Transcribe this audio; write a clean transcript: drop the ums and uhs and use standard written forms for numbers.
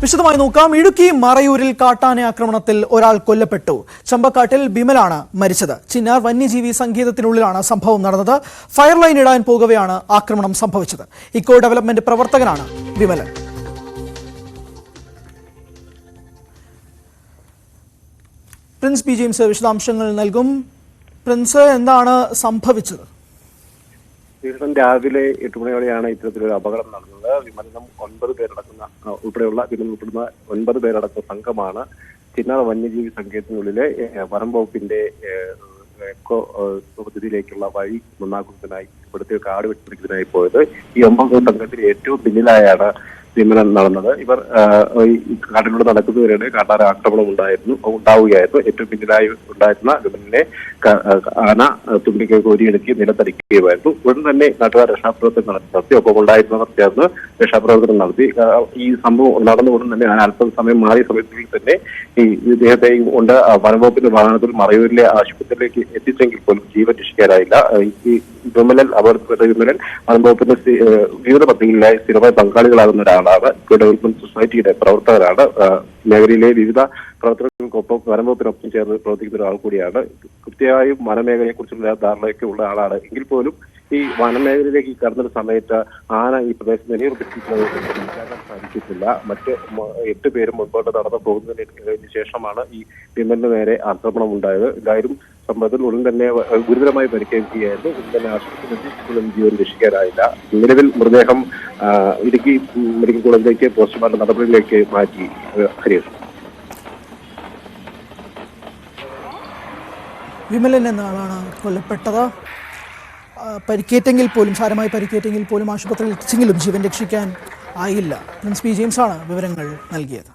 വിശദമായി നോക്കാം. ഇടുക്കി മറയൂരിൽ കാട്ടാന ആക്രമണത്തിൽ ഒരാൾ കൊല്ലപ്പെട്ടു. ചമ്പക്കാട്ടിൽ ബിമലാണ് മരിച്ചത്. ചിന്നാർ വന്യജീവി സങ്കേതത്തിനുള്ളിലാണ് സംഭവം നടന്നത്. ഫയർ ലൈൻ ഇടാൻ പോകവെയാണ് ആക്രമണം സംഭവിച്ചത്. ഇക്കോ ഡെവലപ്മെന്റ് പ്രവർത്തകനാണ് വിമലൻ. പ്രിൻസ് പി ജെയിംസ് വിശദാംശങ്ങൾ നൽകും. പ്രിൻസ്, എന്താണ് സംഭവിച്ചത്? രാവിലെ 8 മണിയോടെയാണ് ഇത്തരത്തിലൊരു അപകടം നടന്നത്. വിമലനം 9 പേരടക്കുന്ന ഉൾപ്പെടെയുള്ള ഉൾപ്പെടുന്ന 9 പേരടക്കുന്ന സംഘമാണ് ചിന്നാർ വന്യജീവി സങ്കേതത്തിനുള്ളിലെ വനം വകുപ്പിന്റെ എക്കോ പദ്ധതിയിലേക്കുള്ള വഴി നന്നാക്കുന്നതിനായി ഇവിടുത്തെ കാട് വെട്ടിപ്പിടിക്കുന്നതിനായി പോയത്. ഈ 9 സംഘത്തിൽ ഏറ്റവും പിന്നിലായാണ് വിമലൻ നടന്നത്. ഇവർ കാട്ടിലൂടെ നടക്കുന്നവരുടെ കാട്ടാന ആക്രമണം ഉണ്ടാവുകയായിരുന്നു. ഏറ്റവും പിന്നിലായി ഉണ്ടായിരുന്ന വിമലിനെ ആന തുമ്പിക്ക് കോരിയെടുക്കി നിലത്തടിക്കുകയായിരുന്നു. ഉടൻ തന്നെ നാട്ടുകാർ രക്ഷാപ്രവർത്തനം നടത്തി. ഒപ്പം ഉണ്ടായിരുന്നവർ ചേർന്ന് രക്ഷാപ്രവർത്തനം നടത്തി. ഈ സംഭവം നടന്ന ഉടൻ തന്നെ അല്പം സമയം മാറിയ സമയത്തിൽ തന്നെ ഈ ഇദ്ദേഹത്തെയും കൊണ്ട് വനംവകുപ്പിന്റെ വാഹനത്തിൽ മറയൂരിലെ ആശുപത്രിയിലേക്ക് എത്തിച്ചെങ്കിൽ പോലും ജീവൻ രക്ഷിക്കാനായില്ല. ഈ വിമലൻ അപകടത്തിൽപ്പെട്ട വിമലൻ വനംവകുപ്പിന്റെ വിവിധ പദ്ധതികളിലായി സ്ഥിരമായി പങ്കാളികളാകുന്ന ഒരാളാണ്. ഡെവലപ്മെന്റ് സൊസൈറ്റിയുടെ പ്രവർത്തകരാണ്. മേഖലയിലെ വിവിധ പ്രവർത്തനങ്ങൾക്കൊപ്പം വനംവകുപ്പിനൊപ്പം ചേർന്ന് പ്രവർത്തിക്കുന്ന ഒരാൾ കൂടിയാണ്. കൃത്യമായും വനമേഖലയെ കുറിച്ചുള്ള ധാരണയൊക്കെ ഉള്ള ആളാണ്. എങ്കിൽ പോലും ഈ വനമേഖലയിലേക്ക് കടന്നൊരു സമയത്ത് ആന ഈ പ്രദേശത്ത് നിലയുറപ്പിച്ചിട്ടുള്ളത് സാധിച്ചിട്ടില്ല. മറ്റ് 8 പേരും മുൻപോട്ട് നടന്നു പോകുന്നതിന് ശേഷമാണ് ഈ വിമലിന് നേരെ ആക്രമണം ഉണ്ടായത്. എന്തായാലും സംഭവത്തിൽ ഉടൻ തന്നെ ഗുരുതരമായി പരിക്കേൽക്കുകയായിരുന്നു. ഉടൻ തന്നെ ആശുപത്രിയിൽ ജീവൻ രക്ഷിക്കാനായില്ല. നിലവിൽ മൃതദേഹം ഇടുക്കി മെഡിക്കൽ കോളേജിലേക്ക് പോസ്റ്റ്മോർട്ടം നടപടികളിലേക്ക് മാറ്റി. ഹരീഷ്, വിമലൻ എന്ന ആളാണ് കൊല്ലപ്പെട്ടത്. പരിക്കേറ്റെങ്കിൽ പോലും, സാരമായി പരിക്കേറ്റെങ്കിൽ പോലും ആശുപത്രിയിൽ എത്തിച്ചെങ്കിലും ജീവൻ രക്ഷിക്കാൻ ആയില്ല. പ്രിൻസ് പി ജെയിംസാണ് വിവരങ്ങൾ നൽകിയത്.